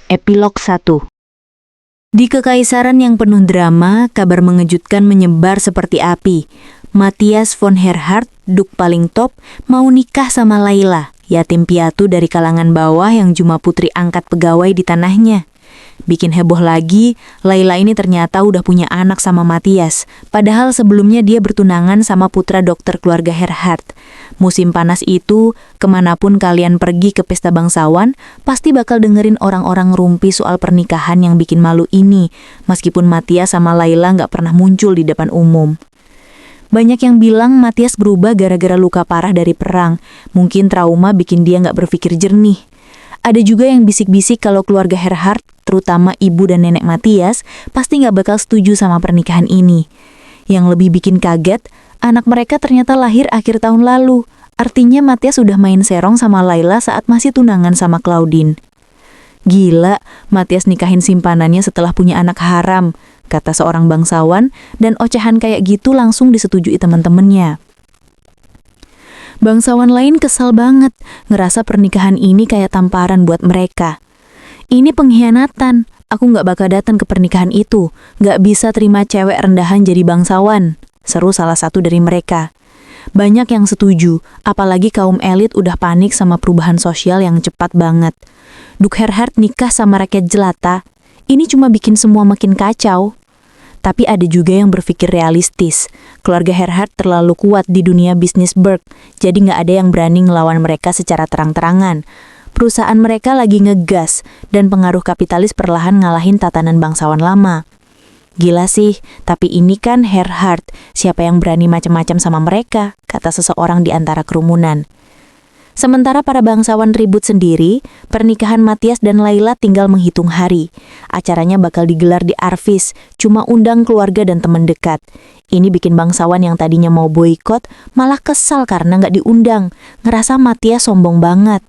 Epilog 1. Di kekaisaran yang penuh drama, kabar mengejutkan menyebar seperti api. Matthias von Erhard, duk paling top, mau nikah sama Laila, yatim piatu dari kalangan bawah yang cuma putri angkat pegawai di tanahnya. Bikin heboh lagi, Laila ini ternyata udah punya anak sama Matthias, padahal sebelumnya dia bertunangan sama putra dokter keluarga Erhard. Musim panas itu, kemanapun kalian pergi ke pesta bangsawan, pasti bakal dengerin orang-orang ngerumpi soal pernikahan yang bikin malu ini, meskipun Matthias sama Laila nggak pernah muncul di depan umum. Banyak yang bilang Matthias berubah gara-gara luka parah dari perang, mungkin trauma bikin dia nggak berpikir jernih. Ada juga yang bisik-bisik kalau keluarga Erhard, terutama ibu dan nenek Matthias, pasti nggak bakal setuju sama pernikahan ini. Yang lebih bikin kaget, anak mereka ternyata lahir akhir tahun lalu. Artinya Matthias sudah main serong sama Laila saat masih tunangan sama Claudine. Gila, Matthias nikahin simpanannya setelah punya anak haram, kata seorang bangsawan, dan ocehan kayak gitu langsung disetujui teman-temannya. Bangsawan lain kesal banget, ngerasa pernikahan ini kayak tamparan buat mereka. Ini pengkhianatan, aku nggak bakal datang ke pernikahan itu, nggak bisa terima cewek rendahan jadi bangsawan, seru salah satu dari mereka. Banyak yang setuju, apalagi kaum elit udah panik sama perubahan sosial yang cepat banget. Duk Erhard nikah sama rakyat jelata, ini cuma bikin semua makin kacau. Tapi ada juga yang berpikir realistis. Keluarga Erhard terlalu kuat di dunia bisnis Berg, jadi nggak ada yang berani ngelawan mereka secara terang-terangan. Perusahaan mereka lagi ngegas, dan pengaruh kapitalis perlahan ngalahin tatanan bangsawan lama. Gila sih, tapi ini kan Erhard, siapa yang berani macam-macam sama mereka, kata seseorang di antara kerumunan. Sementara para bangsawan ribut sendiri, pernikahan Matthias dan Laila tinggal menghitung hari. Acaranya bakal digelar di Arvis, cuma undang keluarga dan teman dekat. Ini bikin bangsawan yang tadinya mau boikot, malah kesal karena nggak diundang, ngerasa Matthias sombong banget.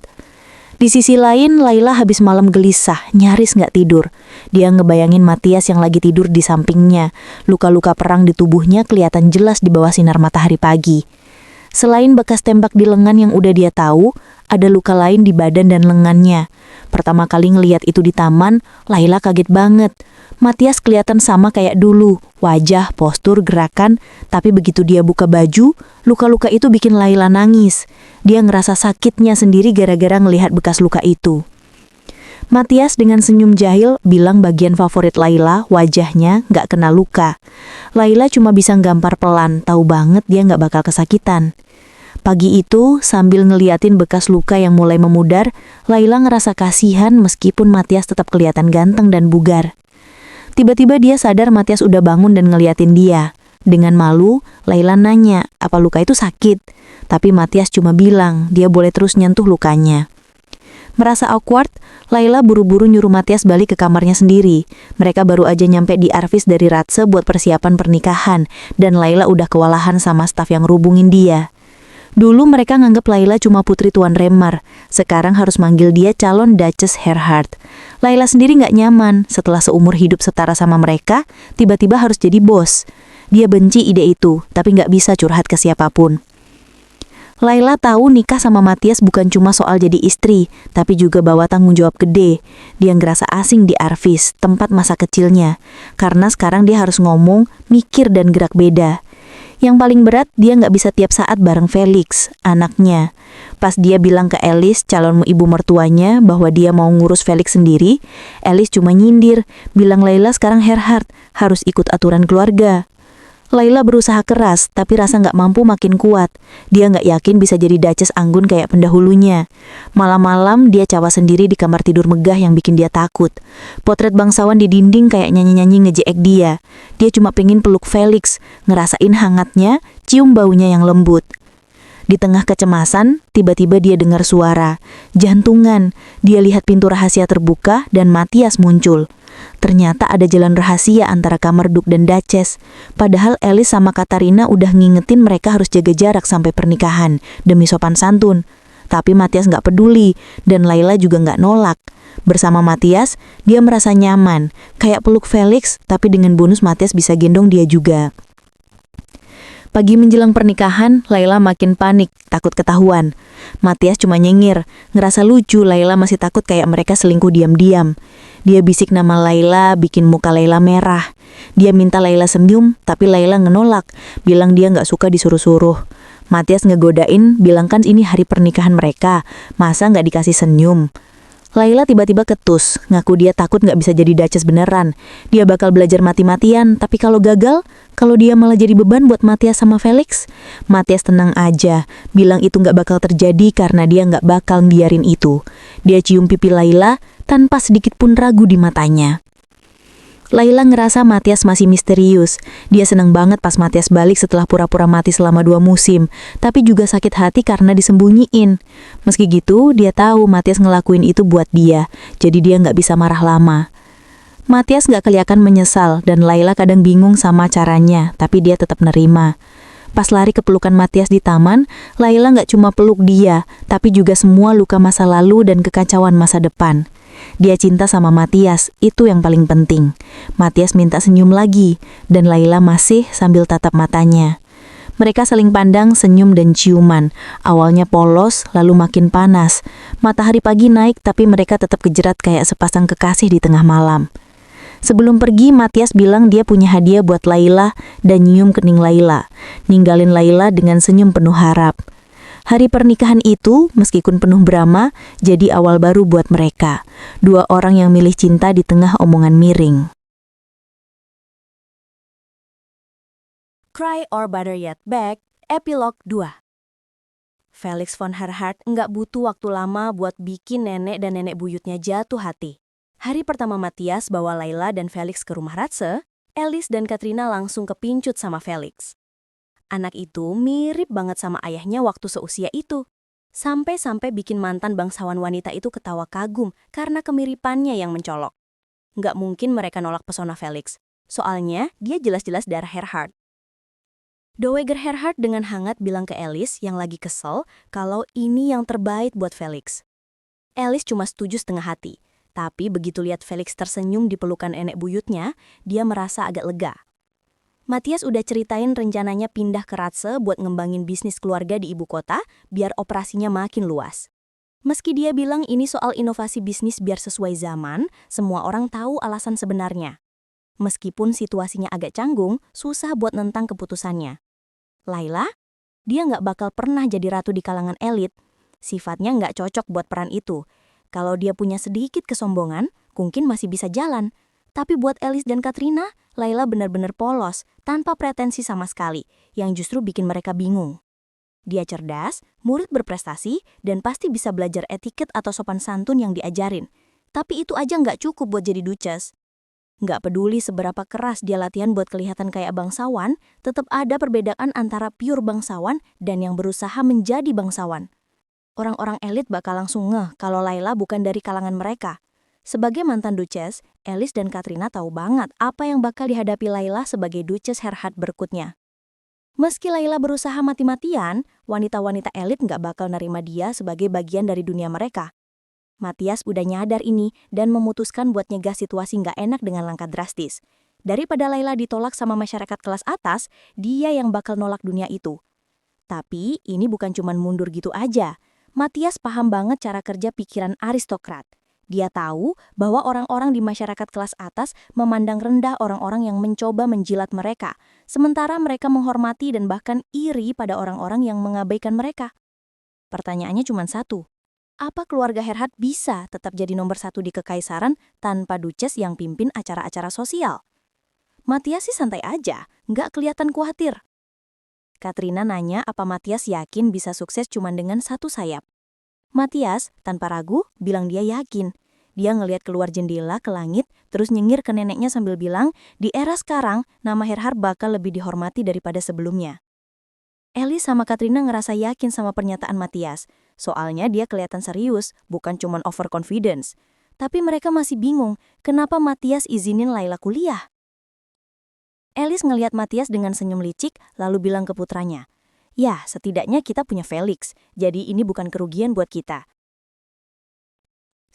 Di sisi lain, Laila habis malam gelisah, nyaris nggak tidur. Dia ngebayangin Matthias yang lagi tidur di sampingnya. Luka-luka perang di tubuhnya kelihatan jelas di bawah sinar matahari pagi. Selain bekas tembak di lengan yang udah dia tahu, ada luka lain di badan dan lengannya. Pertama kali ngelihat itu di taman, Laila kaget banget. Matthias kelihatan sama kayak dulu, wajah, postur, gerakan, tapi begitu dia buka baju, luka-luka itu bikin Laila nangis. Dia ngerasa sakitnya sendiri gara-gara ngelihat bekas luka itu. Matthias dengan senyum jahil bilang bagian favorit Laila, wajahnya nggak kena luka. Laila cuma bisa nggampar pelan, tahu banget dia nggak bakal kesakitan. Pagi itu, sambil ngeliatin bekas luka yang mulai memudar, Laila ngerasa kasihan meskipun Matthias tetap kelihatan ganteng dan bugar. Tiba-tiba dia sadar Matthias udah bangun dan ngeliatin dia. Dengan malu, Laila nanya, apa luka itu sakit? Tapi Matthias cuma bilang, dia boleh terus nyentuh lukanya. Merasa awkward, Laila buru-buru nyuruh Matthias balik ke kamarnya sendiri. Mereka baru aja nyampe di Arvis dari Ratse buat persiapan pernikahan, dan Laila udah kewalahan sama staf yang rubungin dia. Dulu mereka nganggep Laila cuma putri Tuan Remar, sekarang harus manggil dia calon Duchess Erhard. Laila sendiri nggak nyaman, setelah seumur hidup setara sama mereka, tiba-tiba harus jadi bos. Dia benci ide itu, tapi nggak bisa curhat ke siapapun. Laila tahu nikah sama Matthias bukan cuma soal jadi istri, tapi juga bawa tanggung jawab gede. Dia ngerasa asing di Arvis, tempat masa kecilnya, karena sekarang dia harus ngomong, mikir dan gerak beda. Yang paling berat, dia nggak bisa tiap saat bareng Felix, anaknya. Pas dia bilang ke Alice, calon ibu mertuanya, bahwa dia mau ngurus Felix sendiri, Alice cuma nyindir, bilang Laila sekarang Erhard, harus ikut aturan keluarga. Laila berusaha keras, tapi rasa nggak mampu makin kuat. Dia nggak yakin bisa jadi Duchess anggun kayak pendahulunya. Malam-malam dia cawa sendiri di kamar tidur megah yang bikin dia takut. Potret bangsawan di dinding kayak nyanyi-nyanyi ngejeek dia. Dia cuma pengen peluk Felix, ngerasain hangatnya, cium baunya yang lembut. Di tengah kecemasan, tiba-tiba dia dengar suara. Jantungan, dia lihat pintu rahasia terbuka dan Matthias muncul. Ternyata ada jalan rahasia antara kamar Duk dan Duchess. Padahal Alice sama Katarina udah ngingetin mereka harus jaga jarak sampai pernikahan, demi sopan santun. Tapi Matthias nggak peduli, dan Laila juga nggak nolak. Bersama Matthias, dia merasa nyaman, kayak peluk Felix, tapi dengan bonus Matthias bisa gendong dia juga. Pagi menjelang pernikahan, Laila makin panik, takut ketahuan. Matias cuma nyengir, ngerasa lucu Laila masih takut kayak mereka selingkuh diam-diam. Dia bisik nama Laila, bikin muka Laila merah. Dia minta Laila senyum, tapi Laila ngenolak, bilang dia nggak suka disuruh-suruh. Matias ngegodain, bilang kan ini hari pernikahan mereka, masa nggak dikasih senyum. Laila tiba-tiba ketus, ngaku dia takut nggak bisa jadi Duchess beneran. Dia bakal belajar mati-matian, tapi kalau gagal, kalau dia malah jadi beban buat Matias sama Felix. Matias tenang aja, bilang itu nggak bakal terjadi karena dia nggak bakal biarin itu. Dia cium pipi Laila tanpa sedikit pun ragu di matanya. Laila ngerasa Matias masih misterius. Dia seneng banget pas Matias balik setelah pura-pura mati selama 2 musim, tapi juga sakit hati karena disembunyiin. Meski gitu, dia tahu Matias ngelakuin itu buat dia, jadi dia nggak bisa marah lama. Matias nggak kelihatan menyesal, dan Laila kadang bingung sama caranya, tapi dia tetap nerima. Pas lari ke pelukan Matias di taman, Laila nggak cuma peluk dia, tapi juga semua luka masa lalu dan kekacauan masa depan. Dia cinta sama Matias, itu yang paling penting. Matias minta senyum lagi, dan Laila masih sambil tatap matanya. Mereka saling pandang, senyum dan ciuman. Awalnya polos, lalu makin panas. Matahari pagi naik, tapi mereka tetap kejerat kayak sepasang kekasih di tengah malam. Sebelum pergi, Matias bilang dia punya hadiah buat Laila dan nyium kening Laila. Ninggalin Laila dengan senyum penuh harap. Hari pernikahan itu, meskipun penuh drama, jadi awal baru buat mereka. 2 orang yang milih cinta di tengah omongan miring. Cry or Better Yet Back, Epilog 2. Felix von Herhart nggak butuh waktu lama buat bikin nenek dan nenek buyutnya jatuh hati. Hari pertama Matias bawa Laila dan Felix ke rumah Ratse, Alice dan Katrina langsung kepincut sama Felix. Anak itu mirip banget sama ayahnya waktu seusia itu. Sampai-sampai bikin mantan bangsawan wanita itu ketawa kagum karena kemiripannya yang mencolok. Nggak mungkin mereka nolak pesona Felix. Soalnya dia jelas-jelas darah Herhart. Dowager Herhart dengan hangat bilang ke Alice yang lagi kesel kalau ini yang terbaik buat Felix. Alice cuma setuju setengah hati. Tapi begitu lihat Felix tersenyum di pelukan nenek buyutnya, dia merasa agak lega. Matias udah ceritain rencananya pindah ke Ratse buat ngembangin bisnis keluarga di ibu kota biar operasinya makin luas. Meski dia bilang ini soal inovasi bisnis biar sesuai zaman, semua orang tahu alasan sebenarnya. Meskipun situasinya agak canggung, susah buat nentang keputusannya. Laila, dia nggak bakal pernah jadi ratu di kalangan elit. Sifatnya nggak cocok buat peran itu. Kalau dia punya sedikit kesombongan, mungkin masih bisa jalan. Tapi buat Alice dan Katrina, Laila benar-benar polos, tanpa pretensi sama sekali, yang justru bikin mereka bingung. Dia cerdas, murid berprestasi, dan pasti bisa belajar etiket atau sopan santun yang diajarin. Tapi itu aja nggak cukup buat jadi Duchess. Nggak peduli seberapa keras dia latihan buat kelihatan kayak bangsawan, tetap ada perbedaan antara pure bangsawan dan yang berusaha menjadi bangsawan. Orang-orang elit bakal langsung ngeh kalau Laila bukan dari kalangan mereka. Sebagai mantan Duchess, Alice dan Katrina tahu banget apa yang bakal dihadapi Laila sebagai Duchess Herhart berikutnya. Meski Laila berusaha mati-matian, wanita-wanita elit nggak bakal nerima dia sebagai bagian dari dunia mereka. Matias udah nyadar ini dan memutuskan buat nyegah situasi nggak enak dengan langkah drastis. Daripada Laila ditolak sama masyarakat kelas atas, dia yang bakal nolak dunia itu. Tapi ini bukan cuma mundur gitu aja. Matias paham banget cara kerja pikiran aristokrat. Dia tahu bahwa orang-orang di masyarakat kelas atas memandang rendah orang-orang yang mencoba menjilat mereka, sementara mereka menghormati dan bahkan iri pada orang-orang yang mengabaikan mereka. Pertanyaannya cuma satu, apa keluarga Herhart bisa tetap jadi nomor 1 di kekaisaran tanpa Duchess yang pimpin acara-acara sosial? Matias sih santai aja, nggak kelihatan khawatir. Katrina nanya apa Matias yakin bisa sukses cuma dengan 1 sayap. Matias, tanpa ragu, bilang dia yakin. Dia ngelihat keluar jendela ke langit, terus nyengir ke neneknya sambil bilang, di era sekarang, nama Herhart bakal lebih dihormati daripada sebelumnya. Alice sama Katrina ngerasa yakin sama pernyataan Matias. Soalnya dia kelihatan serius, bukan cuma overconfidence. Tapi mereka masih bingung, kenapa Matias izinin Laila kuliah? Alice ngelihat Matias dengan senyum licik, lalu bilang ke putranya, ya, setidaknya kita punya Felix, jadi ini bukan kerugian buat kita.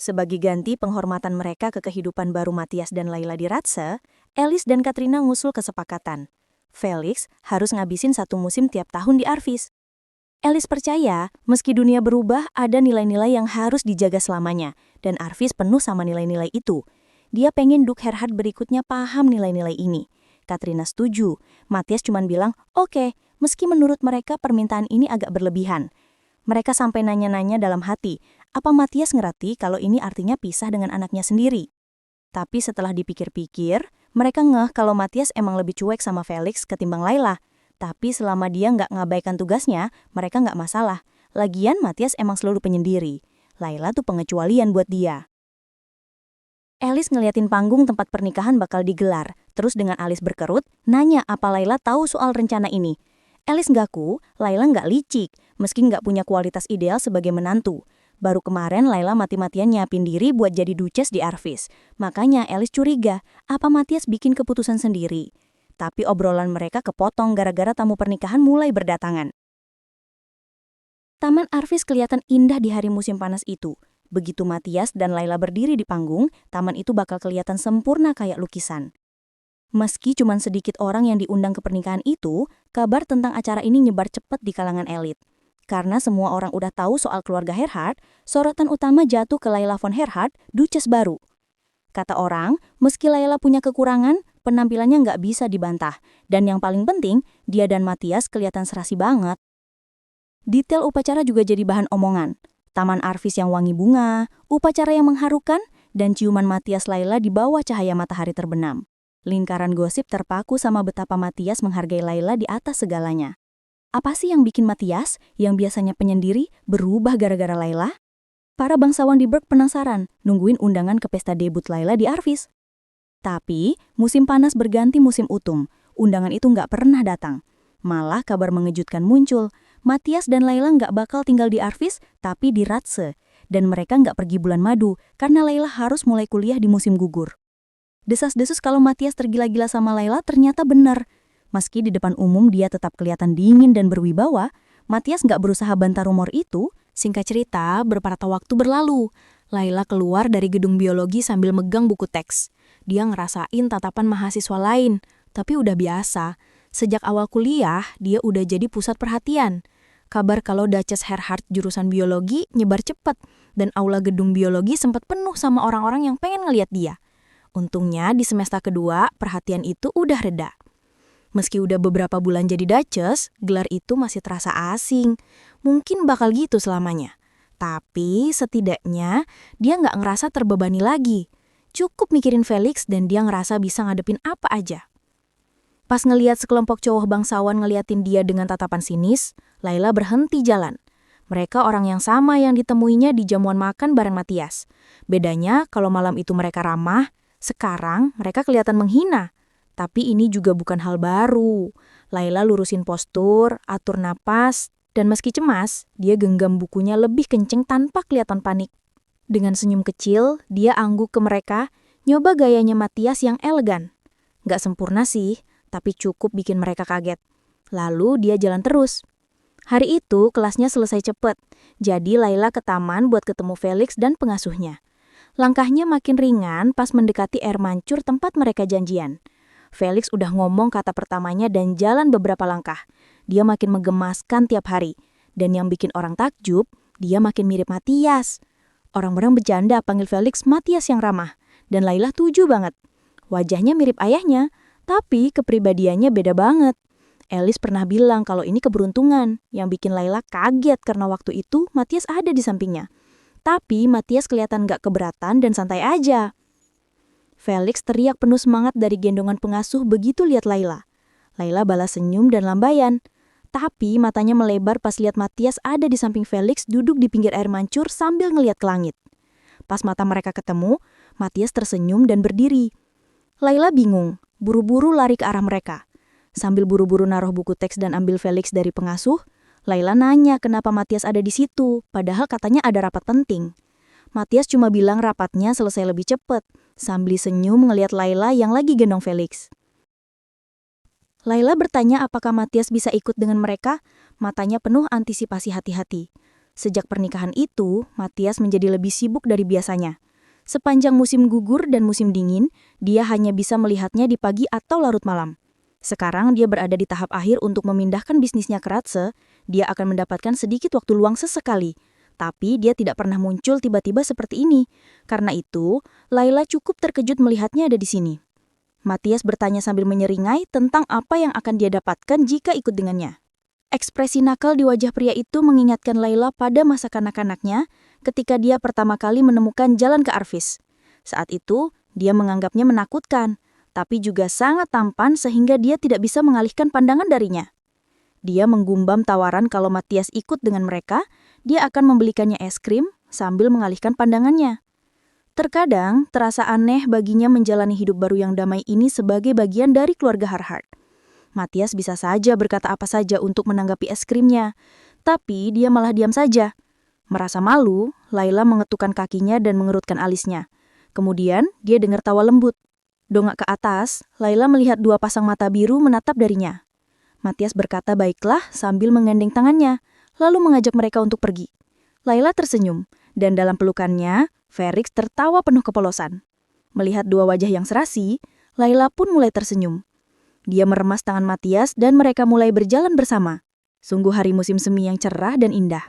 Sebagai ganti penghormatan mereka ke kehidupan baru Matias dan Laila di Ratse, Alice dan Katrina ngusul kesepakatan. Felix harus ngabisin 1 musim tiap tahun di Arvis. Alice percaya, meski dunia berubah, ada nilai-nilai yang harus dijaga selamanya, dan Arvis penuh sama nilai-nilai itu. Dia pengen Duke Gerhard berikutnya paham nilai-nilai ini. Katrina setuju. Matthias cuma bilang, oke, meski menurut mereka permintaan ini agak berlebihan. Mereka sampai nanya-nanya dalam hati, apa Matthias ngerti kalau ini artinya pisah dengan anaknya sendiri? Tapi setelah dipikir-pikir, mereka ngeh kalau Matthias emang lebih cuek sama Felix ketimbang Layla. Tapi selama dia nggak ngabaikan tugasnya, mereka nggak masalah. Lagian Matthias emang selalu penyendiri. Layla tuh pengecualian buat dia. Alice ngeliatin panggung tempat pernikahan bakal digelar. Terus dengan alis berkerut, nanya apa Layla tahu soal rencana ini. Alice ngaku, Layla nggak licik, meski nggak punya kualitas ideal sebagai menantu. Baru kemarin Layla mati-matian nyiapin diri buat jadi duchess di Arvis. Makanya Alice curiga, apa Matthias bikin keputusan sendiri. Tapi obrolan mereka kepotong gara-gara tamu pernikahan mulai berdatangan. Taman Arvis kelihatan indah di hari musim panas itu. Begitu Matthias dan Layla berdiri di panggung, taman itu bakal kelihatan sempurna kayak lukisan. Meski cuma sedikit orang yang diundang ke pernikahan itu, kabar tentang acara ini nyebar cepat di kalangan elit. Karena semua orang udah tahu soal keluarga Gerhard, sorotan utama jatuh ke Layla von Gerhard, duchess baru. Kata orang, meski Layla punya kekurangan, penampilannya nggak bisa dibantah. Dan yang paling penting, dia dan Matthias kelihatan serasi banget. Detail upacara juga jadi bahan omongan. Taman Arvis yang wangi bunga, upacara yang mengharukan, dan ciuman Matthias Layla di bawah cahaya matahari terbenam. Lingkaran gosip terpaku sama betapa Matthias menghargai Layla di atas segalanya. Apa sih yang bikin Matthias, yang biasanya penyendiri, berubah gara-gara Layla? Para bangsawan di Berg penasaran, nungguin undangan ke pesta debut Layla di Arvis. Tapi, musim panas berganti musim utum. Undangan itu nggak pernah datang. Malah kabar mengejutkan muncul. Matthias dan Layla nggak bakal tinggal di Arvis, tapi di Ratse. Dan mereka nggak pergi bulan madu, karena Layla harus mulai kuliah di musim gugur. Desas-desus kalau Matthias tergila-gila sama Layla ternyata benar. Meski di depan umum dia tetap kelihatan dingin dan berwibawa, Matthias nggak berusaha bantah rumor itu. Singkat cerita, beberapa waktu berlalu. Layla keluar dari gedung biologi sambil megang buku teks. Dia ngerasain tatapan mahasiswa lain, tapi udah biasa. Sejak awal kuliah, dia udah jadi pusat perhatian. Kabar kalau Duchess Gerhard jurusan biologi nyebar cepat, dan aula gedung biologi sempat penuh sama orang-orang yang pengen ngeliat dia. Untungnya di semester kedua, perhatian itu udah reda. Meski udah beberapa bulan jadi Duchess, gelar itu masih terasa asing. Mungkin bakal gitu selamanya. Tapi setidaknya dia nggak ngerasa terbebani lagi. Cukup mikirin Felix dan dia ngerasa bisa ngadepin apa aja. Pas ngeliat sekelompok cowok bangsawan ngeliatin dia dengan tatapan sinis, Layla berhenti jalan. Mereka orang yang sama yang ditemuinya di jamuan makan bareng Matthias. Bedanya kalau malam itu mereka ramah, sekarang mereka kelihatan menghina. Tapi ini juga bukan hal baru. Layla lurusin postur, atur napas, dan meski cemas, dia genggam bukunya lebih kenceng tanpa kelihatan panik. Dengan senyum kecil, dia angguk ke mereka, nyoba gayanya Matthias yang elegan. Nggak sempurna sih, tapi cukup bikin mereka kaget. Lalu dia jalan terus. Hari itu kelasnya selesai cepet, jadi Layla ke taman buat ketemu Felix dan pengasuhnya. Langkahnya makin ringan pas mendekati air mancur tempat mereka janjian. Felix udah ngomong kata pertamanya dan jalan beberapa langkah. Dia makin menggemaskan tiap hari. Dan yang bikin orang takjub, dia makin mirip Matthias. Orang-orang bercanda panggil Felix Matthias yang ramah. Dan Layla tuju banget. Wajahnya mirip ayahnya, tapi kepribadiannya beda banget. Alice pernah bilang kalau ini keberuntungan, yang bikin Layla kaget karena waktu itu Matthias ada di sampingnya. Tapi Matthias kelihatan gak keberatan dan santai aja. Felix teriak penuh semangat dari gendongan pengasuh begitu lihat Layla. Layla balas senyum dan lambaian. Tapi matanya melebar pas lihat Matthias ada di samping Felix duduk di pinggir air mancur sambil ngeliat ke langit. Pas mata mereka ketemu, Matthias tersenyum dan berdiri. Layla bingung, buru-buru lari ke arah mereka. Sambil buru-buru naruh buku teks dan ambil Felix dari pengasuh, Layla nanya kenapa Matthias ada di situ, padahal katanya ada rapat penting. Matthias cuma bilang rapatnya selesai lebih cepat, sambil senyum ngelihat Layla yang lagi gendong Felix. Layla bertanya apakah Matthias bisa ikut dengan mereka, matanya penuh antisipasi hati-hati. Sejak pernikahan itu, Matthias menjadi lebih sibuk dari biasanya. Sepanjang musim gugur dan musim dingin, dia hanya bisa melihatnya di pagi atau larut malam. Sekarang dia berada di tahap akhir untuk memindahkan bisnisnya ke Ratse, dia akan mendapatkan sedikit waktu luang sesekali. Tapi dia tidak pernah muncul tiba-tiba seperti ini. Karena itu, Laila cukup terkejut melihatnya ada di sini. Matias bertanya sambil menyeringai tentang apa yang akan dia dapatkan jika ikut dengannya. Ekspresi nakal di wajah pria itu mengingatkan Laila pada masa kanak-kanaknya ketika dia pertama kali menemukan jalan ke Arvis. Saat itu, dia menganggapnya menakutkan, tapi juga sangat tampan sehingga dia tidak bisa mengalihkan pandangan darinya. Dia menggumbam tawaran kalau Matias ikut dengan mereka, dia akan membelikannya es krim sambil mengalihkan pandangannya. Terkadang, terasa aneh baginya menjalani hidup baru yang damai ini sebagai bagian dari keluarga Harhart. Matias bisa saja berkata apa saja untuk menanggapi es krimnya, tapi dia malah diam saja. Merasa malu, Laila mengetukkan kakinya dan mengerutkan alisnya. Kemudian, dia dengar tawa lembut. Dongak ke atas, Laila melihat dua pasang mata biru menatap darinya. Matias berkata baiklah sambil menggandeng tangannya, lalu mengajak mereka untuk pergi. Laila tersenyum, dan dalam pelukannya, Felix tertawa penuh kepolosan. Melihat dua wajah yang serasi, Laila pun mulai tersenyum. Dia meremas tangan Matias dan mereka mulai berjalan bersama. Sungguh hari musim semi yang cerah dan indah.